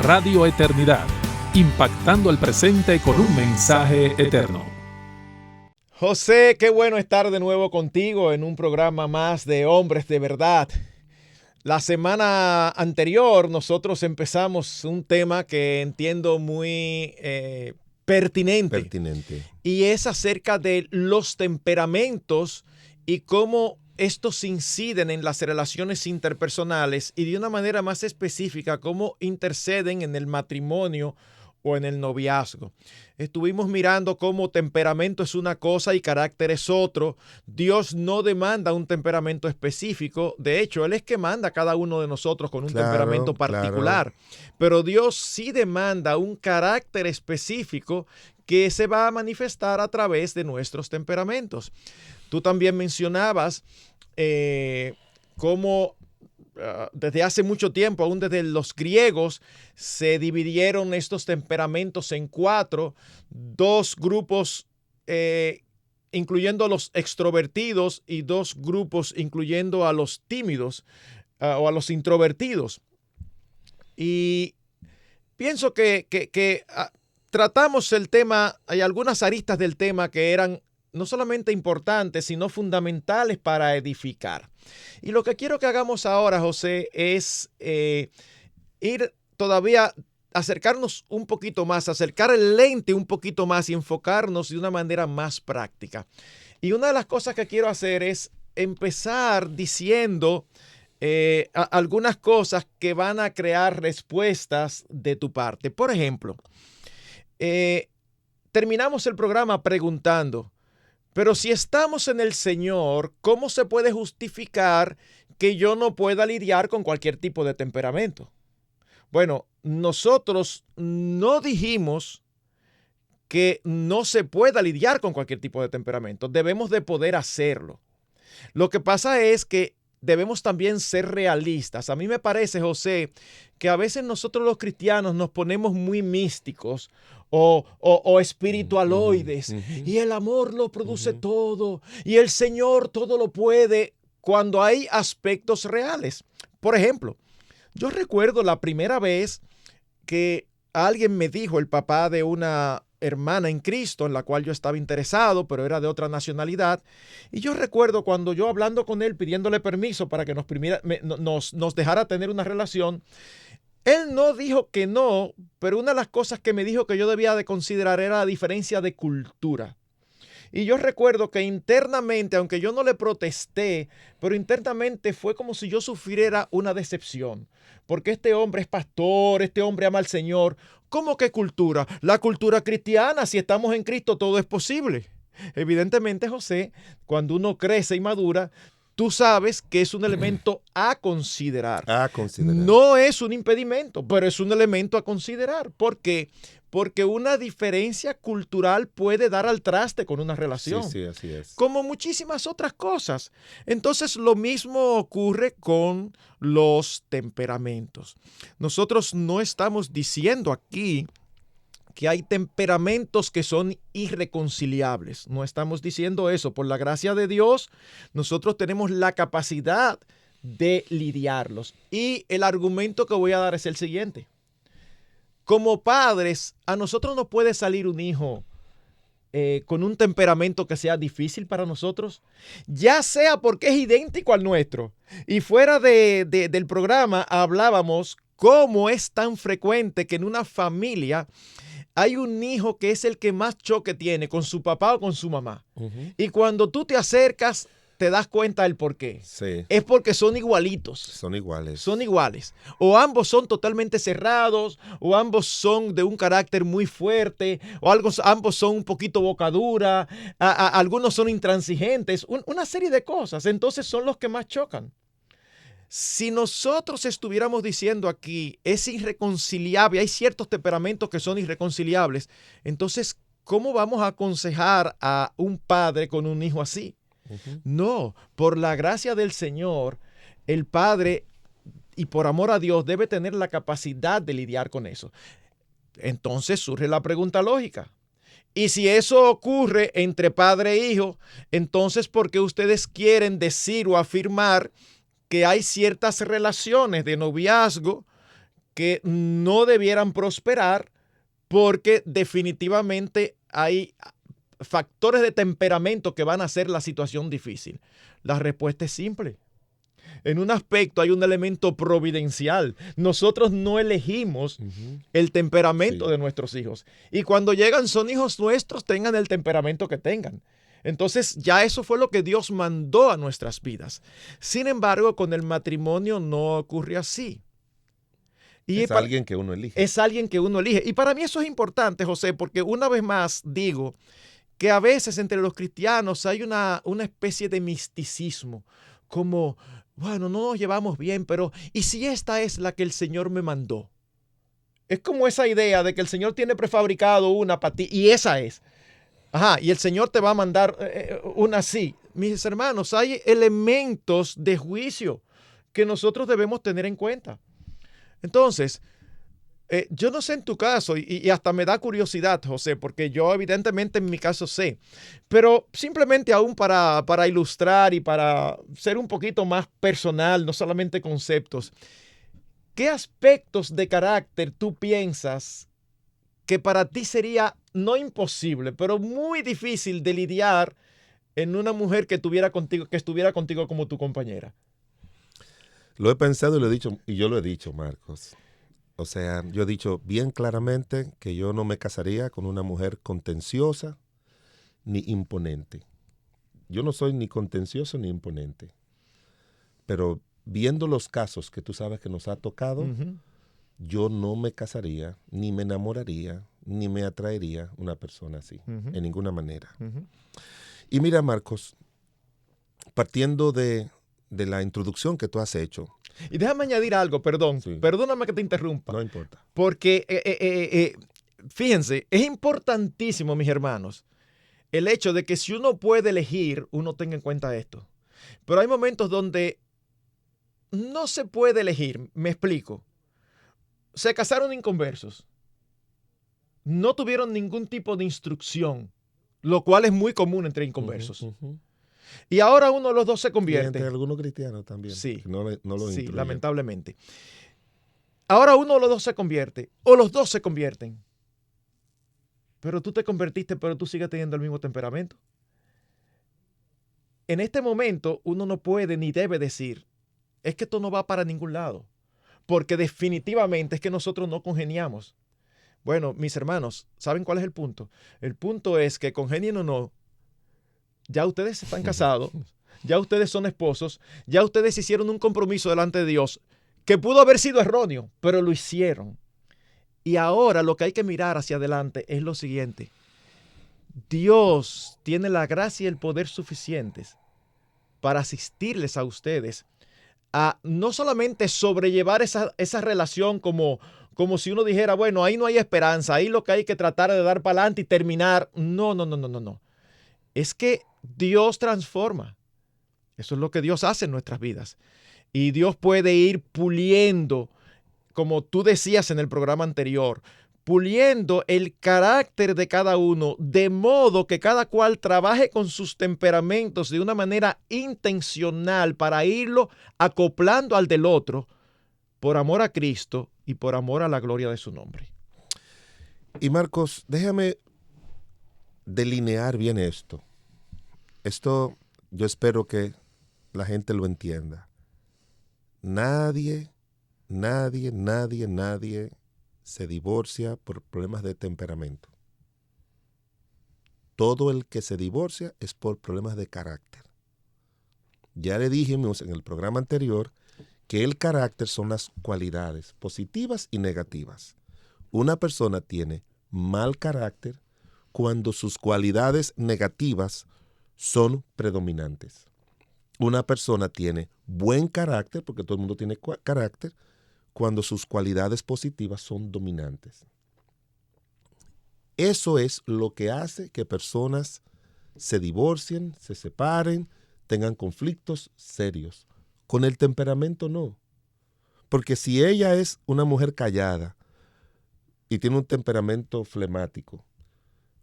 Radio Eternidad, impactando el presente con un mensaje eterno. José, qué bueno estar de nuevo contigo en un programa más de Hombres de Verdad. La semana anterior nosotros empezamos un tema que entiendo muy pertinente. Y es acerca de los temperamentos y cómo estos inciden en las relaciones interpersonales y de una manera más específica cómo interceden en el matrimonio o en el noviazgo. Estuvimos mirando cómo temperamento es una cosa y carácter es otro. Dios no demanda un temperamento específico. De hecho, Él es que manda a cada uno de nosotros con un temperamento particular. Pero Dios sí demanda un carácter específico que se va a manifestar a través de nuestros temperamentos. Tú también mencionabas cómo desde hace mucho tiempo, aún desde los griegos, se dividieron estos temperamentos en 4, 2 grupos incluyendo a los extrovertidos y 2 grupos incluyendo a los tímidos o a los introvertidos. Y pienso que tratamos el tema, hay algunas aristas del tema que eran no solamente importantes, sino fundamentales para edificar. Y lo que quiero que hagamos ahora, José, es ir todavía, acercarnos un poquito más, acercar el lente un poquito más y enfocarnos de una manera más práctica. Y una de las cosas que quiero hacer es empezar diciendo algunas cosas que van a crear respuestas de tu parte. Por ejemplo, terminamos el programa preguntando, pero si estamos en el Señor, ¿cómo se puede justificar que yo no pueda lidiar con cualquier tipo de temperamento? Bueno, nosotros no dijimos que no se pueda lidiar con cualquier tipo de temperamento. Debemos de poder hacerlo. Lo que pasa es que debemos también ser realistas. A mí me parece, José, que a veces nosotros los cristianos nos ponemos muy místicos o espiritualoides y el amor lo produce todo y el Señor todo lo puede cuando hay aspectos reales. Por ejemplo, yo recuerdo la primera vez que alguien me dijo, el papá de una hermana en Cristo, en la cual yo estaba interesado, pero era de otra nacionalidad. Y yo recuerdo cuando yo hablando con él, pidiéndole permiso para que nos dejara tener una relación, él no dijo que no, pero una de las cosas que me dijo que yo debía de considerar era la diferencia de cultura. Y yo recuerdo que internamente, aunque yo no le protesté, pero internamente fue como si yo sufriera una decepción. Porque este hombre es pastor, este hombre ama al Señor. ¿Cómo que cultura? La cultura cristiana, si estamos en Cristo, todo es posible. Evidentemente, José, cuando uno crece y madura, tú sabes que es un elemento a considerar. No es un impedimento, pero es un elemento a considerar. ¿Por qué? Porque una diferencia cultural puede dar al traste con una relación. Sí, así es. Como muchísimas otras cosas. Entonces, lo mismo ocurre con los temperamentos. Nosotros no estamos diciendo aquí que hay temperamentos que son irreconciliables. No estamos diciendo eso. Por la gracia de Dios, nosotros tenemos la capacidad de lidiarlos. Y el argumento que voy a dar es el siguiente. Como padres, a nosotros nos puede salir un hijo con un temperamento que sea difícil para nosotros, ya sea porque es idéntico al nuestro. Y fuera del programa hablábamos cómo es tan frecuente que en una familia hay un hijo que es el que más choque tiene con su papá o con su mamá. Y cuando tú te acercas, te das cuenta del por qué. Sí. Es porque son igualitos. Son iguales. Son iguales. O ambos son totalmente cerrados, o ambos son de un carácter muy fuerte, o ambos son un poquito bocadura, algunos son intransigentes, una serie de cosas. Entonces son los que más chocan. Si nosotros estuviéramos diciendo aquí, es irreconciliable, hay ciertos temperamentos que son irreconciliables, entonces, ¿cómo vamos a aconsejar a un padre con un hijo así? No, por la gracia del Señor, el padre, y por amor a Dios, debe tener la capacidad de lidiar con eso. Entonces surge la pregunta lógica. Y si eso ocurre entre padre e hijo, entonces, ¿por qué ustedes quieren decir o afirmar que hay ciertas relaciones de noviazgo que no debieran prosperar porque definitivamente hay factores de temperamento que van a hacer la situación difícil? La respuesta es simple. En un aspecto hay un elemento providencial. Nosotros no elegimos el temperamento de nuestros hijos. Y cuando llegan son hijos nuestros, tengan el temperamento que tengan. Entonces ya eso fue lo que Dios mandó a nuestras vidas. Sin embargo, con el matrimonio no ocurre así. Es alguien que uno elige. Es alguien que uno elige. Y para mí eso es importante, José, porque una vez más digo que a veces entre los cristianos hay una especie de misticismo, como, bueno, no nos llevamos bien, pero ¿y si esta es la que el Señor me mandó? Es como esa idea de que el Señor tiene prefabricado una para ti y esa es. Ajá, y el Señor te va a mandar una así. Mis hermanos, hay elementos de juicio que nosotros debemos tener en cuenta. Entonces, yo no sé en tu caso, y hasta me da curiosidad, José, porque yo evidentemente en mi caso sé, pero simplemente aún para ilustrar y para ser un poquito más personal, no solamente conceptos, ¿qué aspectos de carácter tú piensas que para ti sería no imposible, pero muy difícil de lidiar en una mujer que estuviera contigo como tu compañera? Lo he pensado y lo he dicho, y yo lo he dicho, Marcos. O sea, yo he dicho bien claramente que yo no me casaría con una mujer contenciosa ni imponente. Yo no soy ni contencioso ni imponente. Pero viendo los casos que tú sabes que nos ha tocado, yo no me casaría, ni me enamoraría, ni me atraería una persona así, en ninguna manera. Y mira, Marcos, partiendo de la introducción que tú has hecho. Y déjame añadir algo, perdón. Sí. Perdóname que te interrumpa. No importa. Porque, fíjense, es importantísimo, mis hermanos, el hecho de que si uno puede elegir, uno tenga en cuenta esto. Pero hay momentos donde no se puede elegir. Me explico. Se casaron inconversos. No tuvieron ningún tipo de instrucción, lo cual es muy común entre inconversos. Y ahora uno de los dos se convierte. Y entre algunos cristianos también. Sí, no lo sí, incluyen. lamentablemente. Ahora uno de los dos se convierte, o los dos se convierten. Pero tú te convertiste, pero tú sigues teniendo el mismo temperamento. En este momento uno no puede ni debe decir, es que esto no va para ningún lado, porque definitivamente es que nosotros no congeniamos. Bueno, mis hermanos, ¿saben cuál es el punto? El punto es que congenien o no, ya ustedes están casados, ya ustedes son esposos, ya ustedes hicieron un compromiso delante de Dios que pudo haber sido erróneo, pero lo hicieron. Y ahora lo que hay que mirar hacia adelante es lo siguiente. Dios tiene la gracia y el poder suficientes para asistirles a ustedes a no solamente sobrellevar esa relación como si uno dijera, bueno, ahí no hay esperanza, ahí lo que hay que tratar de dar para adelante y terminar. No. Es que Dios transforma. Eso es lo que Dios hace en nuestras vidas. Y Dios puede ir puliendo, como tú decías en el programa anterior, puliendo el carácter de cada uno, de modo que cada cual trabaje con sus temperamentos de una manera intencional para irlo acoplando al del otro, por amor a Cristo y por amor a la gloria de su nombre. Y Marcos, déjame delinear bien esto. Esto yo espero que la gente lo entienda. Nadie se divorcia por problemas de temperamento. Todo el que se divorcia es por problemas de carácter. Ya le dijimos en el programa anterior que el carácter son las cualidades positivas y negativas. Una persona tiene mal carácter cuando sus cualidades negativas son predominantes. Una persona tiene buen carácter, porque todo el mundo tiene carácter, cuando sus cualidades positivas son dominantes. Eso es lo que hace que personas se divorcien, se separen, tengan conflictos serios. Con el temperamento no. Porque si ella es una mujer callada y tiene un temperamento flemático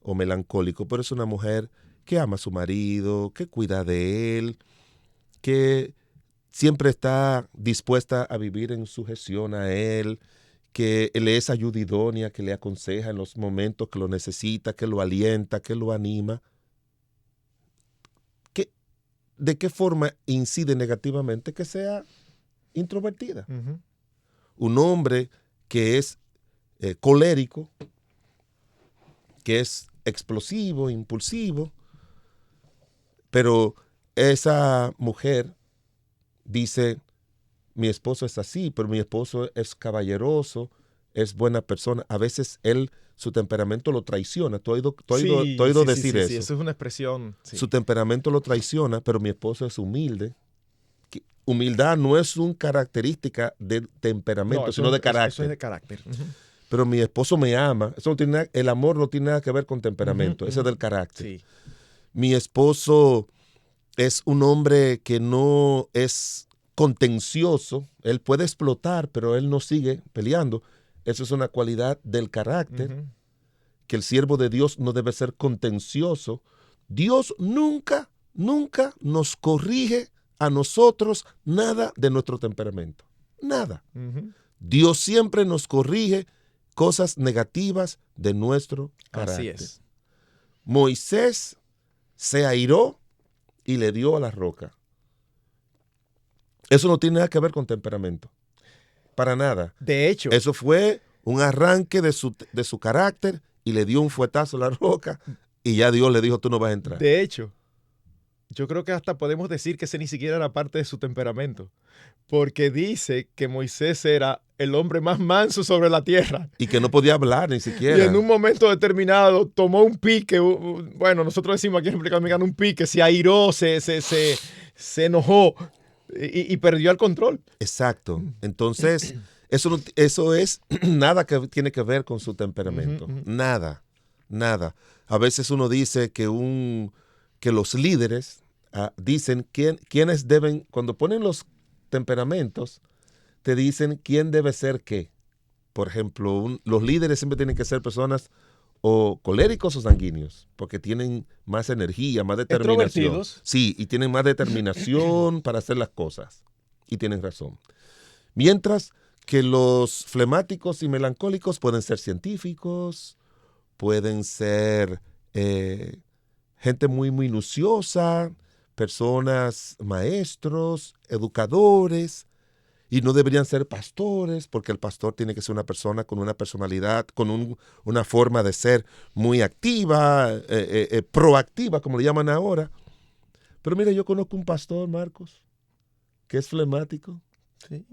o melancólico, pero es una mujer que ama a su marido, que cuida de él, que siempre está dispuesta a vivir en sujeción a él, que le es ayuda idónea, que le aconseja en los momentos que lo necesita, que lo alienta, que lo anima. ¿De qué forma incide negativamente que sea introvertida? Ujú. Un hombre que es colérico, que es explosivo, impulsivo, pero esa mujer dice, mi esposo es así, pero mi esposo es caballeroso, es buena persona. A veces su temperamento lo traiciona. ¿Tú has oído decir eso? Sí, eso es una expresión. Sí. Su temperamento lo traiciona, pero mi esposo es humilde. Humildad no es una característica de temperamento, sino de carácter. Eso es de carácter. Uh-huh. Pero mi esposo me ama. Eso no tiene nada, el amor no tiene nada que ver con temperamento. Eso es del carácter. Sí. Mi esposo es un hombre que no es contencioso. Él puede explotar, pero él no sigue peleando. Eso es una cualidad del carácter, que el siervo de Dios no debe ser contencioso. Dios nunca nos corrige a nosotros nada de nuestro temperamento. Nada. Dios siempre nos corrige cosas negativas de nuestro carácter. Así es. Moisés se airó y le dio a la roca. Eso no tiene nada que ver con temperamento. Para nada. De hecho. Eso fue un arranque de su carácter y le dio un fuetazo a la roca y ya Dios le dijo, tú no vas a entrar. De hecho, yo creo que hasta podemos decir que ese ni siquiera era parte de su temperamento. Porque dice que Moisés era el hombre más manso sobre la tierra. Y que no podía hablar ni siquiera. Y en un momento determinado tomó un pique. Bueno, nosotros decimos aquí en República Dominicana un pique. Se airó, se enojó y perdió el control. Exacto. Entonces, eso es nada que tiene que ver con su temperamento. Nada. A veces uno dice que los líderes dicen quiénes deben, cuando ponen los temperamentos, te dicen quién debe ser qué. Por ejemplo, los líderes siempre tienen que ser personas o coléricos o sanguíneos, porque tienen más energía, más determinación. Extrovertidos. Sí, y tienen más determinación para hacer las cosas. Y tienen razón. Mientras que los flemáticos y melancólicos pueden ser científicos, pueden ser gente muy minuciosa, personas, maestros, educadores, y no deberían ser pastores, porque el pastor tiene que ser una persona con una personalidad, con una forma de ser muy activa, proactiva, como le llaman ahora. Pero mira, yo conozco un pastor, Marcos, que es flemático. Sí.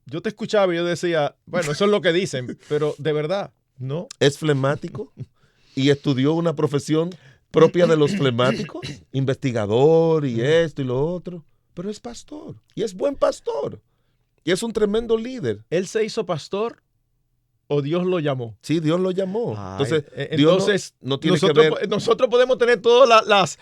Yo te escuchaba y yo decía, bueno, eso es lo que dicen, pero de verdad, no. Es flemático y estudió una profesión propia de los flemáticos, investigador y esto y lo otro, pero es pastor y es buen pastor y es un tremendo líder. ¿Él se hizo pastor o Dios lo llamó? Sí, Dios lo llamó. Entonces, Dios no tiene que ver. Nosotros podemos tener todas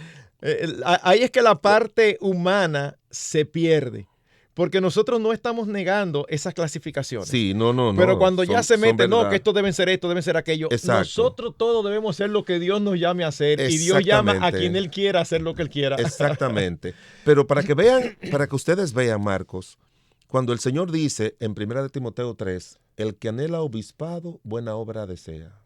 ahí es que la parte humana se pierde. Porque nosotros no estamos negando esas clasificaciones. Sí, no. Pero cuando ya se mete, no, que esto deben ser esto, deben ser aquello. Exacto. Nosotros todos debemos ser lo que Dios nos llame a hacer. Y Dios llama a quien Él quiera hacer lo que Él quiera. Exactamente. Pero para que ustedes vean, Marcos, cuando el Señor dice en 1 Timoteo 3, el que anhela obispado, buena obra desea.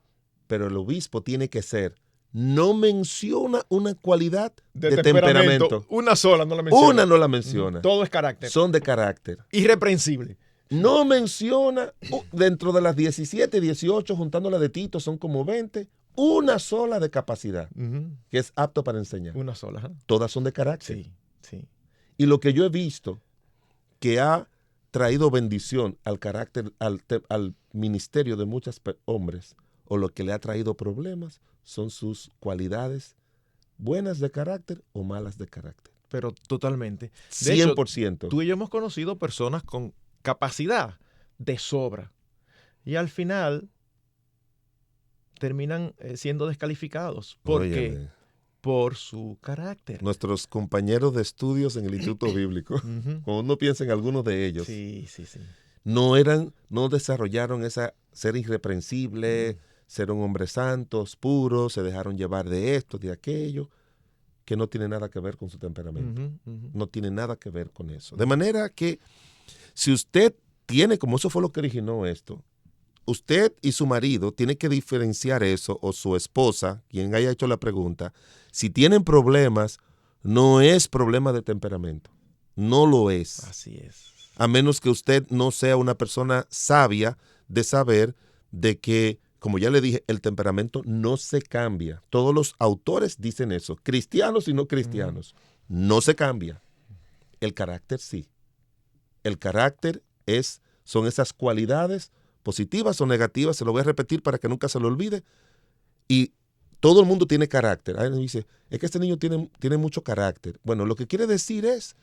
Pero el obispo tiene que ser, no menciona una cualidad de temperamento. Una sola no la menciona. Una no la menciona. Todo es carácter. Son de carácter. Irreprensible. No menciona, dentro de las 17, 18, juntándolas de Tito, son como 20, una sola de capacidad, que es apto para enseñar. Una sola. ¿Eh? Todas son de carácter. Sí. Y lo que yo he visto que ha traído bendición al carácter, al ministerio de muchos hombres, o lo que le ha traído problemas, son sus cualidades buenas de carácter o malas de carácter. Pero totalmente. De 100%. Hecho, tú y yo hemos conocido personas con capacidad de sobra. Y al final terminan siendo descalificados. ¿Por qué? Por su carácter. Nuestros compañeros de estudios en el Instituto Bíblico, cuando uno piensa en algunos de ellos, sí. no desarrollaron esa ser irreprensible, ser un hombre santo, puro, se dejaron llevar de esto, de aquello, que no tiene nada que ver con su temperamento. No tiene nada que ver con eso. De manera que si usted tiene, como eso fue lo que originó esto, usted y su marido tienen que diferenciar eso, o su esposa, quien haya hecho la pregunta, si tienen problemas, no es problema de temperamento. No lo es. Así es. A menos que usted no sea una persona sabia de saber de que, como ya le dije, el temperamento no se cambia. Todos los autores dicen eso, cristianos y no cristianos. No se cambia. El carácter sí. El carácter son esas cualidades positivas o negativas, se lo voy a repetir para que nunca se lo olvide. Y todo el mundo tiene carácter. Alguien dice, es que este niño tiene mucho carácter. Bueno, lo que quiere decir es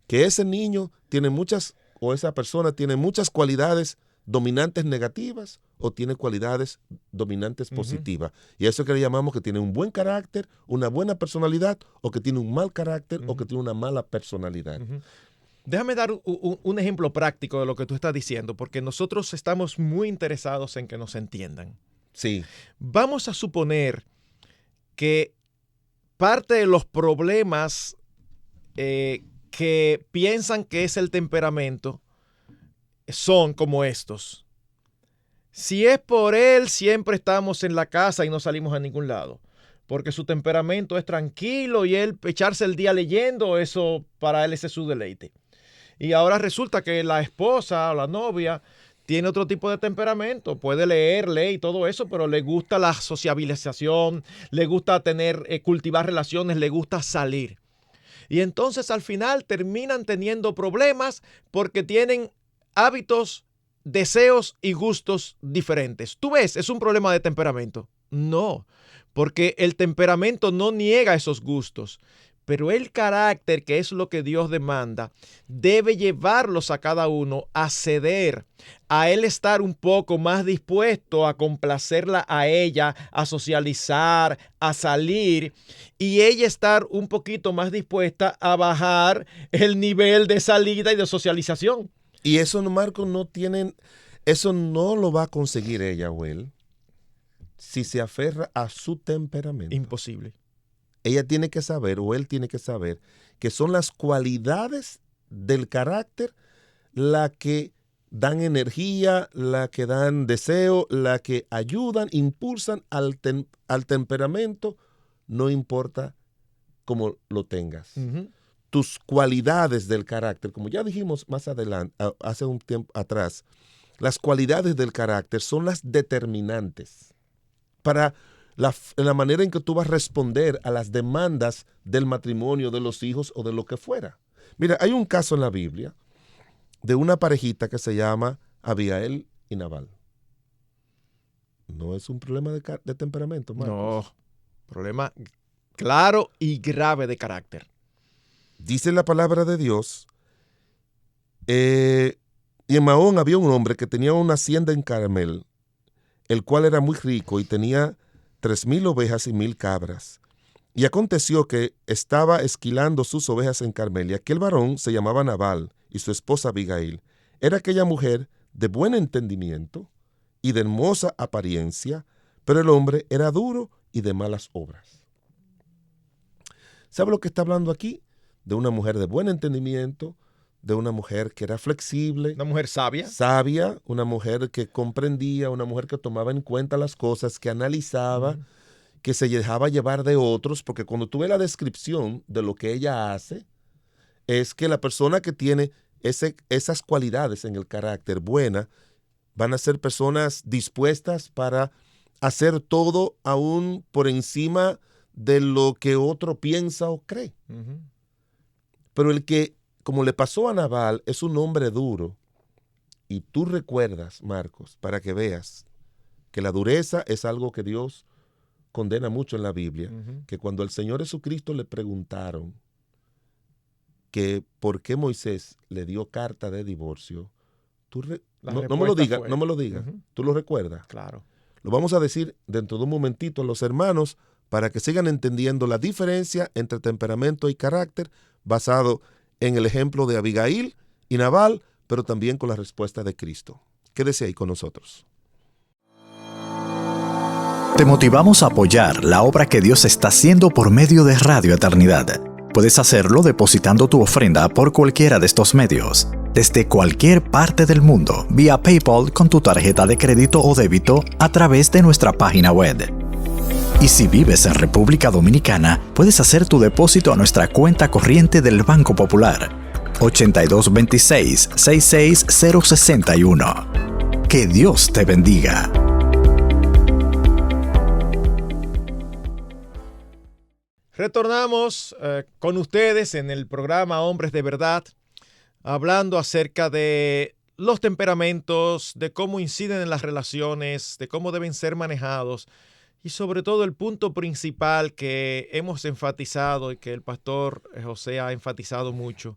que ese niño tiene muchas, o esa persona tiene muchas cualidades dominantes negativas o tiene cualidades dominantes positivas. Y eso que le llamamos que tiene un buen carácter, una buena personalidad, o que tiene un mal carácter o que tiene una mala personalidad. Déjame dar un ejemplo práctico de lo que tú estás diciendo, porque nosotros estamos muy interesados en que nos entiendan. Sí. Vamos a suponer que parte de los problemas que piensan que es el temperamento son como estos. Si es por él, siempre estamos en la casa y no salimos a ningún lado, porque su temperamento es tranquilo y él echarse el día leyendo, eso para él ese es su deleite. Y ahora resulta que la esposa o la novia tiene otro tipo de temperamento, puede leer y todo eso, pero le gusta la sociabilización, le gusta cultivar relaciones, le gusta salir. Y entonces al final terminan teniendo problemas porque tienen hábitos, deseos y gustos diferentes. ¿Tú ves? ¿Es un problema de temperamento? No, porque el temperamento no niega esos gustos. Pero el carácter, que es lo que Dios demanda, debe llevarlos a cada uno a ceder, a él estar un poco más dispuesto a complacerla a ella, a socializar, a salir, y ella estar un poquito más dispuesta a bajar el nivel de salida y de socialización. Y eso, Marco, eso no lo va a conseguir ella o él si se aferra a su temperamento. Imposible. Ella tiene que saber, o él tiene que saber, que son las cualidades del carácter las que dan energía, las que dan deseo, las que ayudan, impulsan al temperamento, no importa cómo lo tengas. Tus cualidades del carácter, como ya dijimos más adelante, hace un tiempo atrás, las cualidades del carácter son las determinantes para la manera en que tú vas a responder a las demandas del matrimonio, de los hijos o de lo que fuera. Mira, hay un caso en la Biblia de una parejita que se llama Abigail y Nabal. No es un problema de temperamento, Marcos. No, problema claro y grave de carácter. Dice la palabra de Dios, y en Maón había un hombre que tenía una hacienda en Carmel, el cual era muy rico y tenía 3,000 ovejas y 1,000 cabras. Y aconteció que estaba esquilando sus ovejas en Carmel, y aquel varón se llamaba Nabal, y su esposa Abigail. Era aquella mujer de buen entendimiento y de hermosa apariencia, pero el hombre era duro y de malas obras. ¿Sabe lo que está hablando aquí? De una mujer de buen entendimiento, de una mujer que era flexible. Una mujer sabia. Sabia, una mujer que comprendía, una mujer que tomaba en cuenta las cosas, que analizaba, que se dejaba llevar de otros, porque cuando tú ves la descripción de lo que ella hace, es que la persona que tiene esas cualidades en el carácter buena, van a ser personas dispuestas para hacer todo aún por encima de lo que otro piensa o cree. Pero el que, como le pasó a Nabal, es un hombre duro. Y tú recuerdas, Marcos, para que veas que la dureza es algo que Dios condena mucho en la Biblia, que cuando al Señor Jesucristo le preguntaron que por qué Moisés le dio carta de divorcio, no me lo digas, ¿tú lo recuerdas? Claro. Lo vamos a decir dentro de un momentito a los hermanos para que sigan entendiendo la diferencia entre temperamento y carácter basado en el ejemplo de Abigail y Nabal, pero también con la respuesta de Cristo. Quédese ahí con nosotros. Te motivamos a apoyar la obra que Dios está haciendo por medio de Radio Eternidad. Puedes hacerlo depositando tu ofrenda por cualquiera de estos medios. desde cualquier parte del mundo vía PayPal con tu tarjeta de crédito o débito a través de nuestra página web. Y si vives en República Dominicana, puedes hacer tu depósito a nuestra cuenta corriente del Banco Popular, 8226-66061. Que Dios te bendiga. Retornamos con ustedes en el programa Hombres de Verdad, hablando acerca de los temperamentos, de cómo inciden en las relaciones, de cómo deben ser manejados y sobre todo el punto principal que hemos enfatizado y que el pastor José ha enfatizado mucho,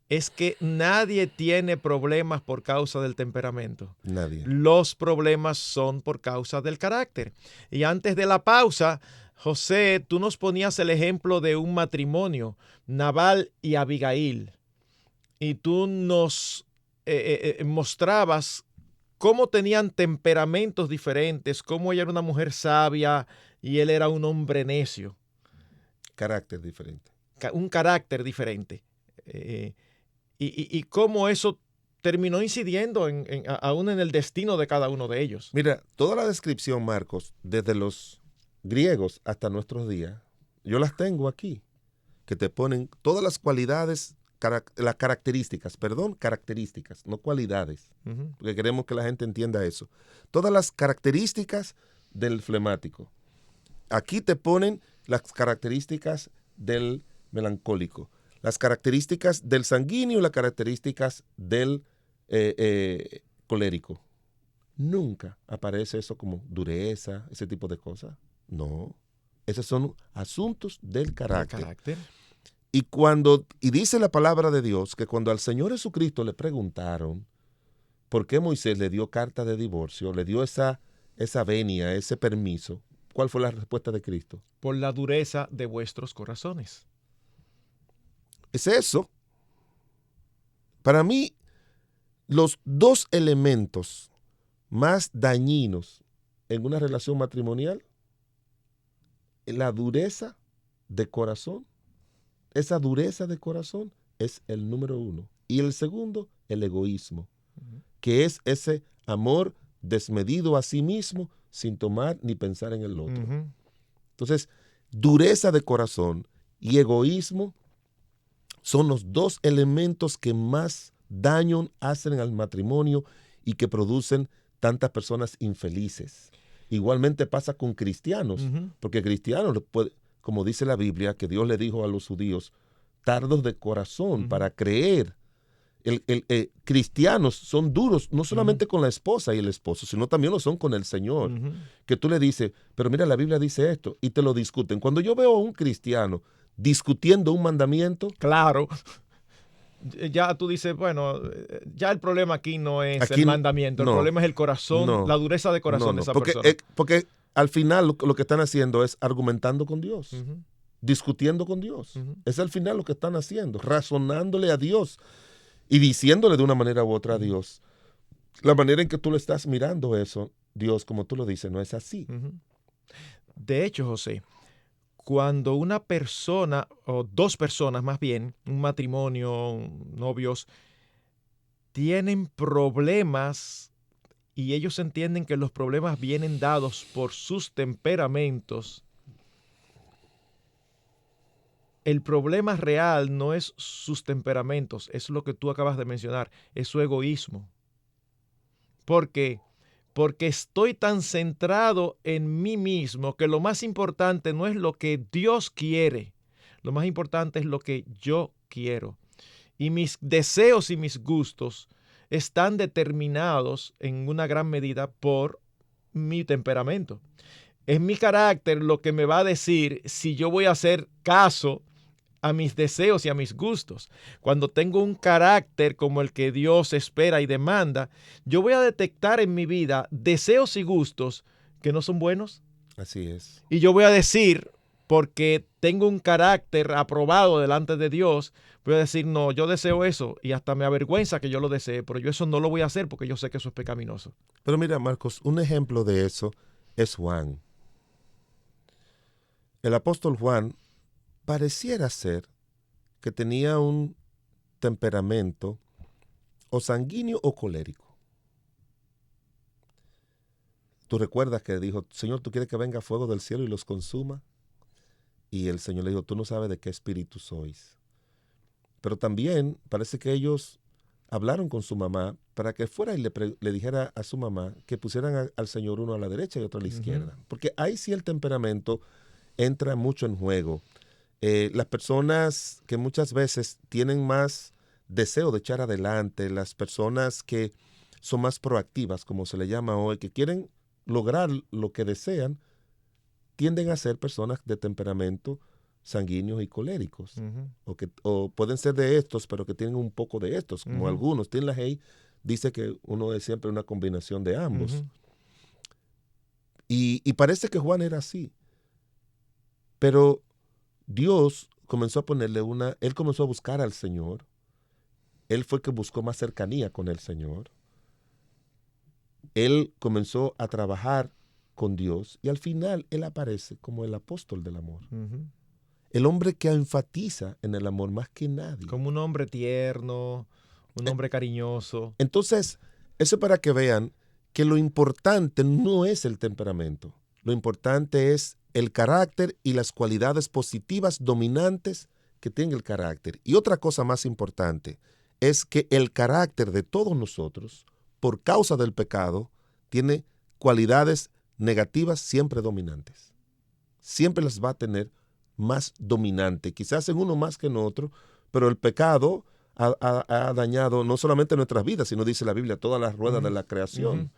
es que nadie tiene problemas por causa del temperamento. Nadie. Los problemas son por causa del carácter. Y antes de la pausa, José, tú nos ponías el ejemplo de un matrimonio, Nabal y Abigail, y tú nos mostrabas cómo tenían temperamentos diferentes, cómo ella era una mujer sabia y él era un hombre necio. Carácter diferente. Un carácter diferente. Y cómo eso terminó incidiendo aún en el destino de cada uno de ellos. Mira, toda la descripción, Marcos, desde los griegos hasta nuestros días, yo las tengo aquí, que te ponen todas las cualidades, las características, no cualidades, porque queremos que la gente entienda eso. Todas las características del flemático. Aquí te ponen las características del melancólico, las características del sanguíneo y las características del colérico. Nunca aparece eso como dureza, ese tipo de cosas. No, esos son asuntos del carácter. Y dice la palabra de Dios que cuando al Señor Jesucristo le preguntaron por qué Moisés le dio carta de divorcio, le dio esa venia, ese permiso, ¿cuál fue la respuesta de Cristo? Por la dureza de vuestros corazones. Es eso. Para mí, los dos elementos más dañinos en una relación matrimonial, la dureza de corazón. Esa dureza de corazón es el número uno. Y el segundo, el egoísmo, que es ese amor desmedido a sí mismo sin tomar ni pensar en el otro. Entonces, dureza de corazón y egoísmo son los dos elementos que más daño hacen al matrimonio y que producen tantas personas infelices. Igualmente pasa con cristianos, porque cristianos, como dice la Biblia, que Dios le dijo a los judíos, tardos de corazón para creer. Cristianos son duros, no solamente con la esposa y el esposo, sino también lo son con el Señor. Que tú le dices, pero mira, la Biblia dice esto, y te lo discuten. Cuando yo veo a un cristiano discutiendo un mandamiento, claro, ya tú dices, bueno, ya el problema aquí no es el mandamiento, el problema es el corazón, la dureza de corazón de esa persona. Porque al final lo que están haciendo es argumentando con Dios, discutiendo con Dios. Es al final lo que están haciendo, razonándole a Dios y diciéndole de una manera u otra a Dios. La manera en que tú le estás mirando eso, Dios, como tú lo dices, no es así. De hecho, José, cuando una persona, o dos personas más bien, un matrimonio, novios, tienen problemas y ellos entienden que los problemas vienen dados por sus temperamentos, el problema real no es sus temperamentos, es lo que tú acabas de mencionar, es su egoísmo. ¿Por qué? Porque estoy tan centrado en mí mismo que lo más importante no es lo que Dios quiere, lo más importante es lo que yo quiero. Y mis deseos y mis gustos están determinados en una gran medida por mi temperamento. Es mi carácter lo que me va a decir si yo voy a hacer caso a mis deseos y a mis gustos. Cuando tengo un carácter como el que Dios espera y demanda, yo voy a detectar en mi vida deseos y gustos que no son buenos. Así es. Y yo voy a decir, porque tengo un carácter aprobado delante de Dios, voy a decir, no, yo deseo eso y hasta me avergüenza que yo lo desee, pero yo eso no lo voy a hacer porque yo sé que eso es pecaminoso. Pero mira, Marcos, un ejemplo de eso es Juan. El apóstol Juan pareciera ser que tenía un temperamento o sanguíneo o colérico. Tú recuerdas que dijo, Señor, ¿tú quieres que venga fuego del cielo y los consuma? Y el Señor le dijo, tú no sabes de qué espíritu sois. Pero también parece que ellos hablaron con su mamá para que fuera y le dijera a su mamá que pusieran al Señor uno a la derecha y otro a la izquierda. Porque ahí sí el temperamento entra mucho en juego. Las personas que muchas veces tienen más deseo de echar adelante, las personas que son más proactivas, como se le llama hoy, que quieren lograr lo que desean, tienden a ser personas de temperamento sanguíneos y coléricos. O pueden ser de estos, pero que tienen un poco de estos, como algunos. Tim LaHaye dice que uno es siempre una combinación de ambos. Y parece que Juan era así. Pero Dios comenzó a ponerle él comenzó a buscar al Señor. Él fue que buscó más cercanía con el Señor. Él comenzó a trabajar con Dios y al final él aparece como el apóstol del amor. El hombre que enfatiza en el amor más que nadie. Como un hombre tierno, un hombre cariñoso. Entonces, eso es para que vean que lo importante no es el temperamento. Lo importante es el carácter y las cualidades positivas dominantes que tiene el carácter. Y otra cosa más importante es que el carácter de todos nosotros, por causa del pecado, tiene cualidades negativas siempre dominantes. Siempre las va a tener más dominante, quizás en uno más que en otro, pero el pecado ha dañado no solamente nuestras vidas, sino, dice la Biblia, todas las ruedas de la creación.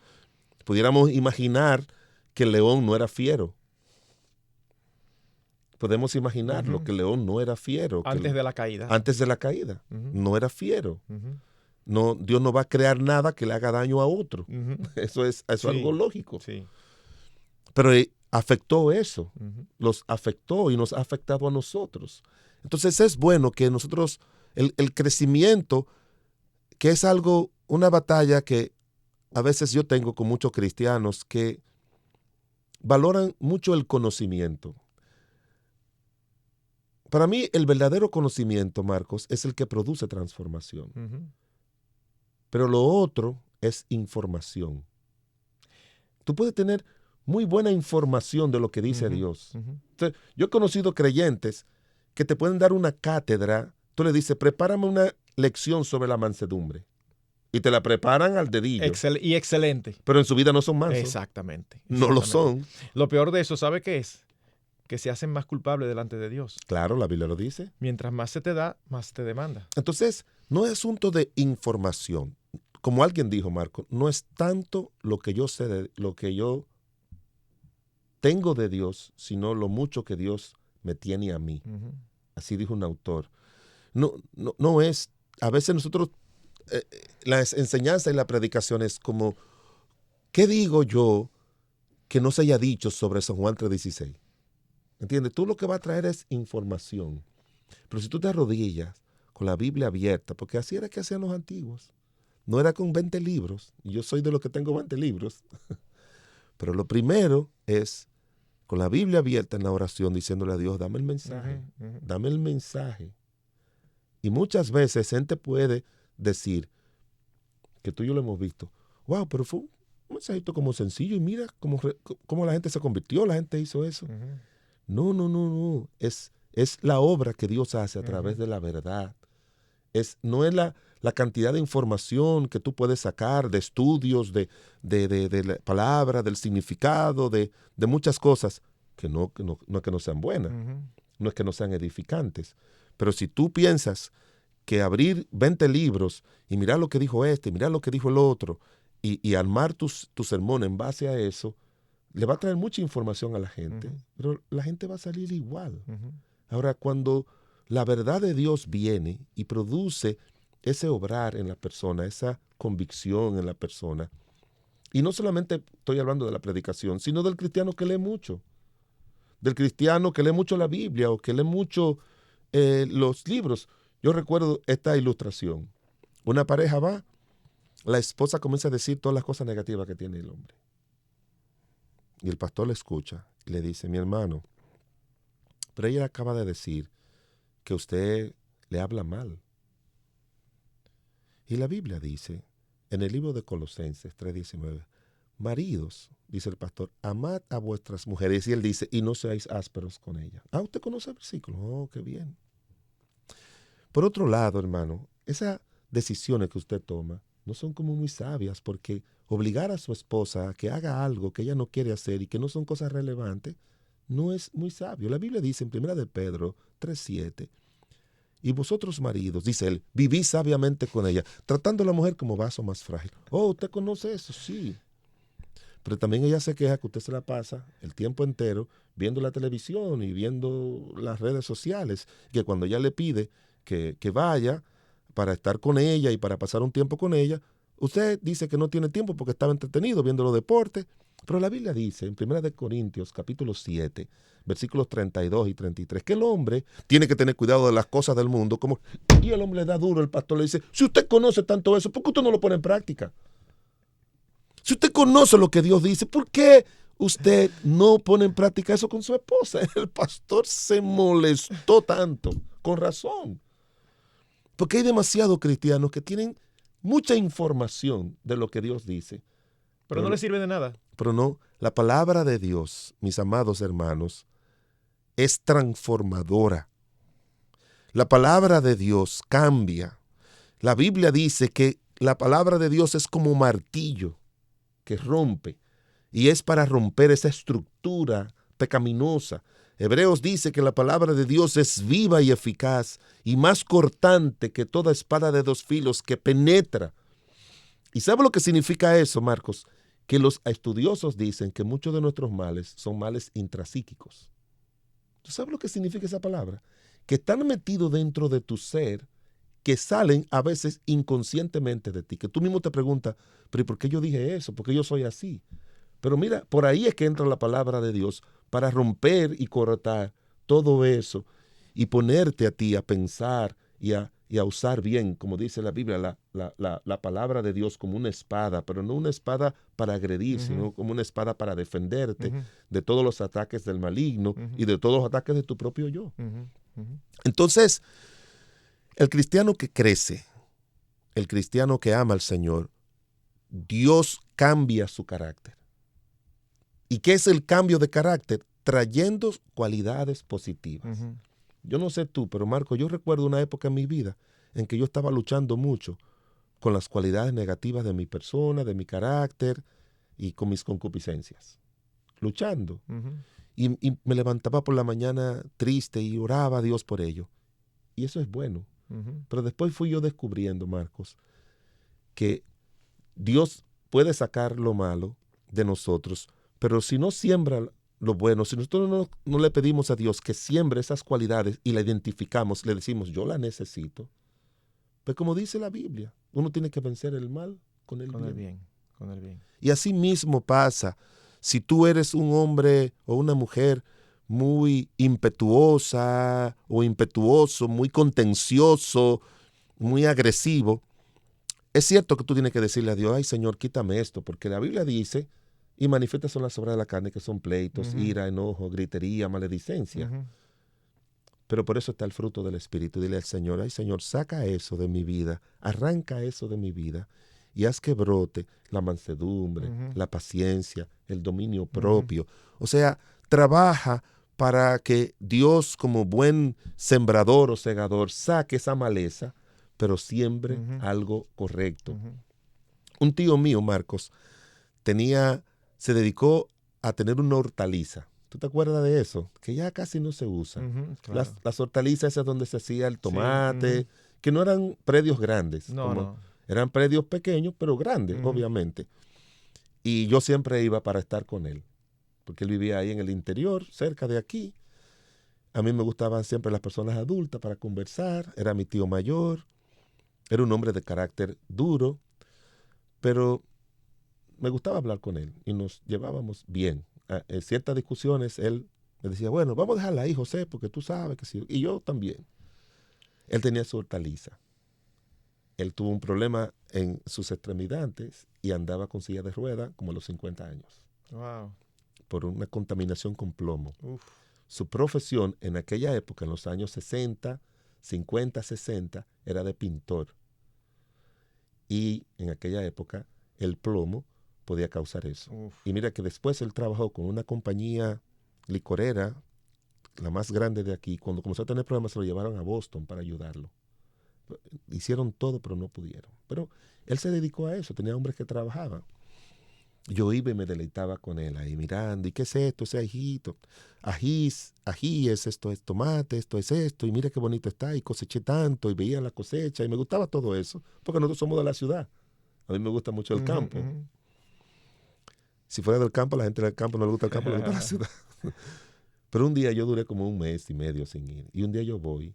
Pudiéramos imaginar que el león no era fiero. Podemos imaginarlo, que el león no era fiero. Antes de la caída. Antes de la caída. No era fiero. No, Dios no va a crear nada que le haga daño a otro. Eso es algo lógico. Sí. Pero afectó eso. Los afectó y nos ha afectado a nosotros. Entonces es bueno que nosotros, el crecimiento, que es una batalla que a veces yo tengo con muchos cristianos que valoran mucho el conocimiento. Para mí, el verdadero conocimiento, Marcos, es el que produce transformación. Pero lo otro es información. Tú puedes tener muy buena información de lo que dice Dios. Entonces, yo he conocido creyentes que te pueden dar una cátedra. Tú le dices, prepárame una lección sobre la mansedumbre. Y te la preparan al dedillo. Y excelente. Pero en su vida no son mansos. Exactamente. No lo son. Lo peor de eso, ¿sabe qué es? Que se hacen más culpables delante de Dios. Claro, la Biblia lo dice. Mientras más se te da, más te demanda. Entonces, no es asunto de información. Como alguien dijo, Marco, no es tanto lo que yo sé, lo que yo tengo de Dios, sino lo mucho que Dios me tiene a mí. Así dijo un autor. No es, a veces nosotros, la enseñanza y la predicación es como, ¿qué digo yo que no se haya dicho sobre San Juan 3:16? ¿Entiendes? Tú lo que vas a traer es información. Pero si tú te arrodillas con la Biblia abierta, porque así era que hacían los antiguos. No era con 20 libros. Y yo soy de los que tengo 20 libros. Pero lo primero es con la Biblia abierta en la oración, diciéndole a Dios, dame el mensaje. Dame el mensaje. Y muchas veces gente puede decir, que tú y yo lo hemos visto, wow, pero fue un mensajito como sencillo y mira cómo la gente se convirtió, la gente hizo eso. No. Es la obra que Dios hace a través de la verdad. No es la cantidad de información que tú puedes sacar, de estudios, de la palabra, del significado, de muchas cosas, que no es que no sean buenas, no es que no sean edificantes. Pero si tú piensas que abrir 20 libros y mirar lo que dijo este, y mirar lo que dijo el otro, y armar tu sermón en base a eso, le va a traer mucha información a la gente, pero la gente va a salir igual. Ahora, cuando la verdad de Dios viene y produce ese obrar en la persona, esa convicción en la persona, y no solamente estoy hablando de la predicación, sino del cristiano que lee mucho, del cristiano que lee mucho la Biblia o que lee mucho los libros. Yo recuerdo esta ilustración. Una pareja va, la esposa comienza a decir todas las cosas negativas que tiene el hombre. Y el pastor le escucha y le dice, mi hermano, pero ella acaba de decir que usted le habla mal. Y la Biblia dice, en el libro de Colosenses 3:19, maridos, dice el pastor, amad a vuestras mujeres. Y él dice, y no seáis ásperos con ellas. Ah, ¿usted conoce el versículo? Oh, qué bien. Por otro lado, hermano, esas decisiones que usted toma no son como muy sabias, porque obligar a su esposa a que haga algo que ella no quiere hacer y que no son cosas relevantes, no es muy sabio. La Biblia dice en 1 de Pedro 3:7, y vosotros maridos, dice él, vivís sabiamente con ella, tratando a la mujer como vaso más frágil. Oh, ¿usted conoce eso? Sí. Pero también ella se queja que usted se la pasa el tiempo entero viendo la televisión y viendo las redes sociales, que cuando ella le pide que vaya para estar con ella y para pasar un tiempo con ella, usted dice que no tiene tiempo porque estaba entretenido viendo los deportes. Pero la Biblia dice en 1 de Corintios capítulo 7, versículos 32 y 33, que el hombre tiene que tener cuidado de las cosas del mundo. Y el hombre le da duro, el pastor le dice, si usted conoce tanto eso, ¿por qué usted no lo pone en práctica? Si usted conoce lo que Dios dice, ¿por qué usted no pone en práctica eso con su esposa? El pastor se molestó tanto, con razón. Porque hay demasiados cristianos que tienen mucha información de lo que Dios dice. Pero no le sirve de nada. Pero no, la palabra de Dios, mis amados hermanos, es transformadora. La palabra de Dios cambia. La Biblia dice que la palabra de Dios es como martillo que rompe, y es para romper esa estructura pecaminosa. Hebreos dice que la palabra de Dios es viva y eficaz y más cortante que toda espada de dos filos, que penetra. ¿Y sabe lo que significa eso, Marcos? Que los estudiosos dicen que muchos de nuestros males son males intrapsíquicos. ¿Tú sabes lo que significa esa palabra? Que están metidos dentro de tu ser, que salen a veces inconscientemente de ti, que tú mismo te preguntas, pero ¿y por qué yo dije eso? ¿Por qué yo soy así? Pero mira, por ahí es que entra la palabra de Dios para romper y cortar todo eso y ponerte a ti a pensar y a usar bien, como dice la Biblia, la palabra de Dios como una espada, pero no una espada para agredir, sino como una espada para defenderte de todos los ataques del maligno y de todos los ataques de tu propio yo. Entonces, el cristiano que crece, el cristiano que ama al Señor, Dios cambia su carácter. ¿Y qué es el cambio de carácter? Trayendo cualidades positivas. Yo no sé tú, pero Marco, yo recuerdo una época en mi vida en que yo estaba luchando mucho con las cualidades negativas de mi persona, de mi carácter y con mis concupiscencias. Luchando. Y me levantaba por la mañana triste y oraba a Dios por ello. Y eso es bueno. Pero después fui yo descubriendo, Marcos, que Dios puede sacar lo malo de nosotros, pero si no siembra lo bueno, si nosotros no le pedimos a Dios que siembre esas cualidades y la identificamos, le decimos, yo la necesito, pues como dice la Biblia, uno tiene que vencer el mal con el bien. Con el bien. Y así mismo pasa, si tú eres un hombre o una mujer muy impetuosa o impetuoso, muy contencioso, muy agresivo, es cierto que tú tienes que decirle a Dios, ay Señor, quítame esto, porque la Biblia dice, y manifiesta son las obras de la carne, que son pleitos, ira, enojo, gritería, maledicencia. Pero por eso está el fruto del Espíritu. Dile al Señor, ay Señor, saca eso de mi vida, arranca eso de mi vida y haz que brote la mansedumbre, la paciencia, el dominio propio. O sea, trabaja para que Dios, como buen sembrador o segador, saque esa maleza, pero siembre algo correcto. Un tío mío, Marcos, se dedicó a tener una hortaliza. ¿Tú te acuerdas de eso? Que ya casi no se usa. Claro. Las hortalizas esas donde se hacía el tomate, que no eran predios grandes. No. Eran predios pequeños, pero grandes, obviamente. Y yo siempre iba para estar con él, porque él vivía ahí en el interior, cerca de aquí. A mí me gustaban siempre las personas adultas para conversar. Era mi tío mayor. Era un hombre de carácter duro, pero me gustaba hablar con él y nos llevábamos bien. En ciertas discusiones él me decía, bueno, vamos a dejarla ahí, José, porque tú sabes que sí. Y yo también. Él tenía su hortaliza. Él tuvo un problema en sus extremidades y andaba con silla de ruedas como a los 50 años. Wow. Por una contaminación con plomo. Uf. Su profesión en aquella época, en los años 60, 50, 60, era de pintor. Y en aquella época el plomo podía causar eso. Uf. Y mira que después él trabajó con una compañía licorera, la más grande de aquí. Cuando comenzó a tener problemas se lo llevaron a Boston para ayudarlo. Hicieron todo, pero no pudieron. Pero él se dedicó a eso, tenía hombres que trabajaban. Yo iba y me deleitaba con él ahí mirando, ¿y qué es esto? Ese ajito, ají es esto, es tomate, esto es esto, y mira qué bonito está, y coseché tanto, y veía la cosecha, y me gustaba todo eso, porque nosotros somos de la ciudad. A mí me gusta mucho el campo. Si fuera del campo, a la gente del campo no le gusta el campo, le gusta la ciudad. Pero un día yo duré como 1 mes y medio sin ir, y un día yo voy,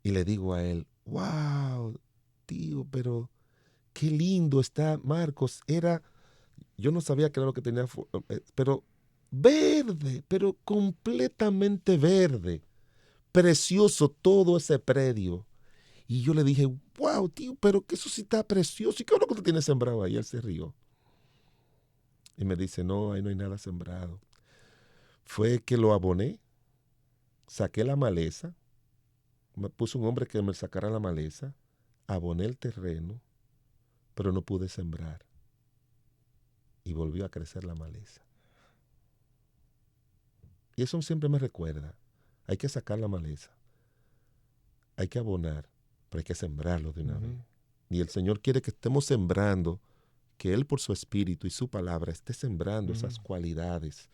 y le digo a él, wow, tío, pero qué lindo está Marcos, yo no sabía qué era lo que tenía, pero verde, pero completamente verde. Precioso todo ese predio. Y yo le dije, wow, tío, pero que eso sí está precioso. ¿Y qué es lo que tú tienes sembrado ahí? Él se rió. Y me dice, no, ahí no hay nada sembrado. Fue que lo aboné, saqué la maleza, me puso un hombre que me sacara la maleza, aboné el terreno, pero no pude sembrar. Y volvió a crecer la maleza. Y eso siempre me recuerda, hay que sacar la maleza, hay que abonar, pero hay que sembrarlo de una vez. Y el Señor quiere que estemos sembrando, que Él por su Espíritu y su palabra esté sembrando esas cualidades.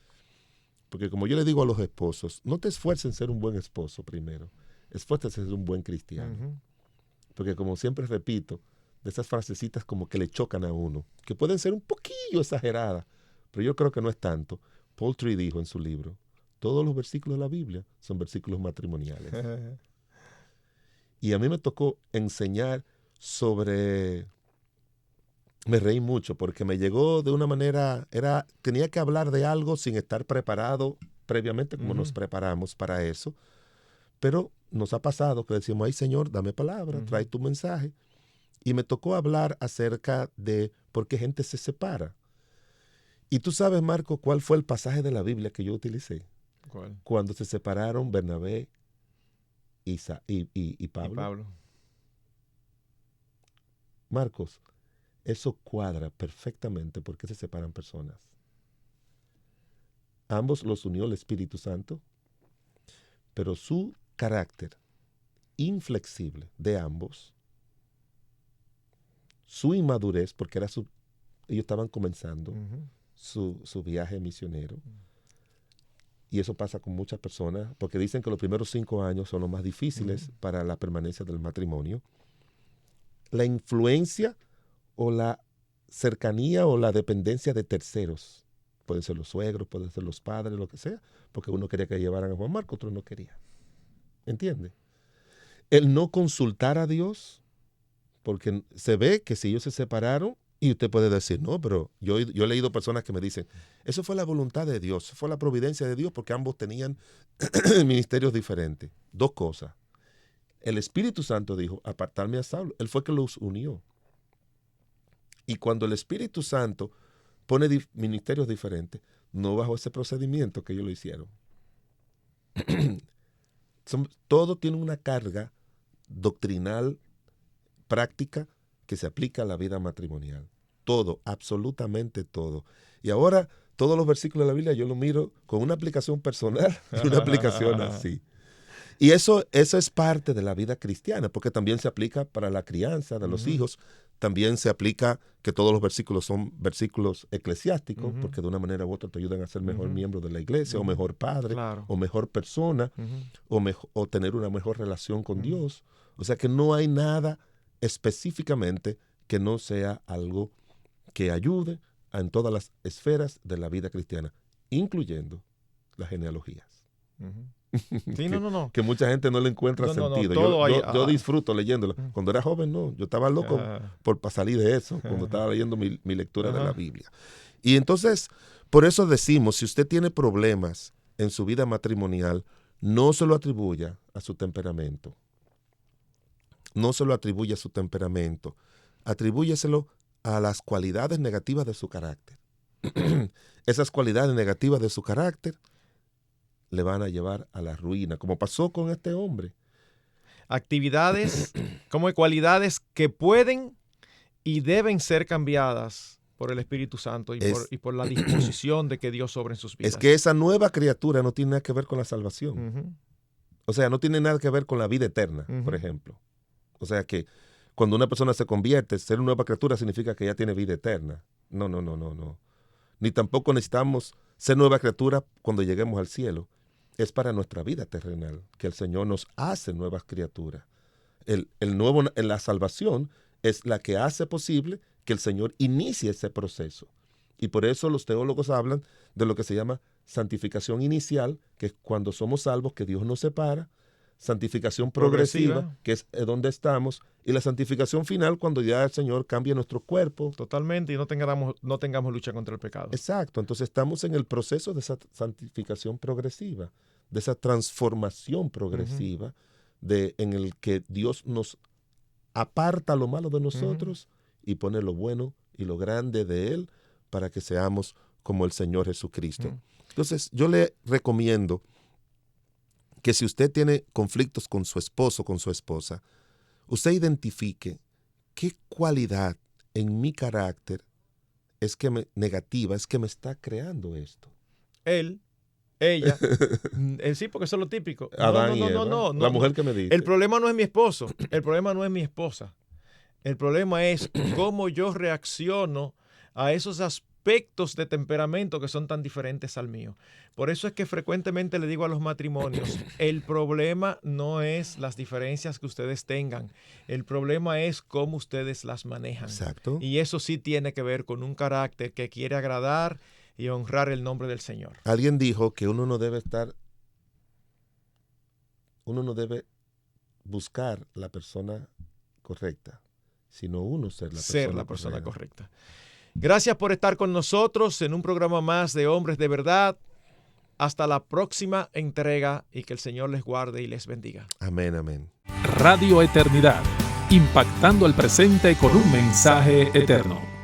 Porque como yo le digo a los esposos, no te esfuerces en ser un buen esposo primero, esfuérzate en ser un buen cristiano. Porque como siempre repito, de esas frasecitas como que le chocan a uno, que pueden ser un poquillo exageradas, pero yo creo que no es tanto. Paul Tree dijo en su libro, todos los versículos de la Biblia son versículos matrimoniales. Y a mí me tocó enseñar sobre... Me reí mucho porque me llegó de una manera, tenía que hablar de algo sin estar preparado previamente, como nos preparamos para eso. Pero nos ha pasado que decimos, ay Señor, dame palabra, trae tu mensaje. Y me tocó hablar acerca de por qué gente se separa. Y tú sabes, Marco, ¿cuál fue el pasaje de la Biblia que yo utilicé? ¿Cuál? Cuando se separaron Bernabé y Pablo. Y Pablo. Marcos, eso cuadra perfectamente por qué se separan personas. Ambos los unió el Espíritu Santo, pero su carácter inflexible de ambos, su inmadurez, porque ellos estaban comenzando su viaje misionero, y eso pasa con muchas personas, porque dicen que los primeros 5 años son los más difíciles para la permanencia del matrimonio. La influencia o la cercanía o la dependencia de terceros, pueden ser los suegros, pueden ser los padres, lo que sea, porque uno quería que llevaran a Juan Marcos, otro no quería. ¿Entiende? El no consultar a Dios, porque se ve que si ellos se separaron, y usted puede decir, no, pero yo he leído personas que me dicen, eso fue la voluntad de Dios, fue la providencia de Dios, porque ambos tenían ministerios diferentes. 2 cosas. El Espíritu Santo dijo, apartarme a Saulo. Él fue que los unió. Y cuando el Espíritu Santo pone ministerios diferentes, no bajo ese procedimiento que ellos lo hicieron. Todo tiene una carga doctrinal, práctica, que se aplica a la vida matrimonial. Todo, absolutamente todo. Y ahora, todos los versículos de la Biblia yo lo miro con una aplicación personal y una aplicación así. Y eso es parte de la vida cristiana, porque también se aplica para la crianza de los hijos. También se aplica que todos los versículos son versículos eclesiásticos, porque de una manera u otra te ayudan a ser mejor miembro de la iglesia, o mejor padre, o mejor persona, o tener una mejor relación con Dios. O sea que no hay nada específicamente que no sea algo que ayude en todas las esferas de la vida cristiana, incluyendo las genealogías. Sí, no. Que mucha gente no le encuentra sentido. Yo disfruto leyéndolo. Cuando era joven, no. Yo estaba loco por salir de eso, cuando estaba leyendo mi lectura de la Biblia. Y entonces, por eso decimos, si usted tiene problemas en su vida matrimonial, no se lo atribuya a su temperamento. No se lo atribuye a su temperamento. Atribúyeselo a las cualidades negativas de su carácter. Esas cualidades negativas de su carácter le van a llevar a la ruina, como pasó con este hombre. Actividades como cualidades que pueden y deben ser cambiadas por el Espíritu Santo y por la disposición de que Dios obre en sus vidas. Es que esa nueva criatura no tiene nada que ver con la salvación. Ujú. O sea, no tiene nada que ver con la vida eterna, por ejemplo. O sea que cuando una persona se convierte, ser una nueva criatura significa que ya tiene vida eterna. No. Ni tampoco necesitamos ser nueva criatura cuando lleguemos al cielo. Es para nuestra vida terrenal que el Señor nos hace nuevas criaturas. La salvación es la que hace posible que el Señor inicie ese proceso. Y por eso los teólogos hablan de lo que se llama santificación inicial, que es cuando somos salvos, que Dios nos separa, santificación progresiva, que es donde estamos, y la santificación final, cuando ya el Señor cambia nuestro cuerpo. Totalmente, y no tengamos lucha contra el pecado. Exacto, entonces estamos en el proceso de esa santificación progresiva, de esa transformación progresiva, en el que Dios nos aparta lo malo de nosotros y pone lo bueno y lo grande de Él para que seamos como el Señor Jesucristo. Entonces, yo le recomiendo que si usted tiene conflictos con su esposo o con su esposa, usted identifique qué cualidad en mi carácter negativa es que me está creando esto. Él, ella, sí, porque eso es lo típico. Adán y Eva, la mujer que me dice. El problema no es mi esposo, el problema no es mi esposa. El problema es cómo yo reacciono a esos aspectos de temperamento que son tan diferentes al mío. Por eso es que frecuentemente le digo a los matrimonios, el problema no es las diferencias que ustedes tengan, el problema es cómo ustedes las manejan. Exacto. Y eso sí tiene que ver con un carácter que quiere agradar y honrar el nombre del Señor. Alguien dijo que uno no debe buscar la persona correcta, sino uno ser la persona correcta. Gracias por estar con nosotros en un programa más de Hombres de Verdad. Hasta la próxima entrega y que el Señor les guarde y les bendiga. Amén, amén. Radio Eternidad, impactando el presente con un mensaje eterno.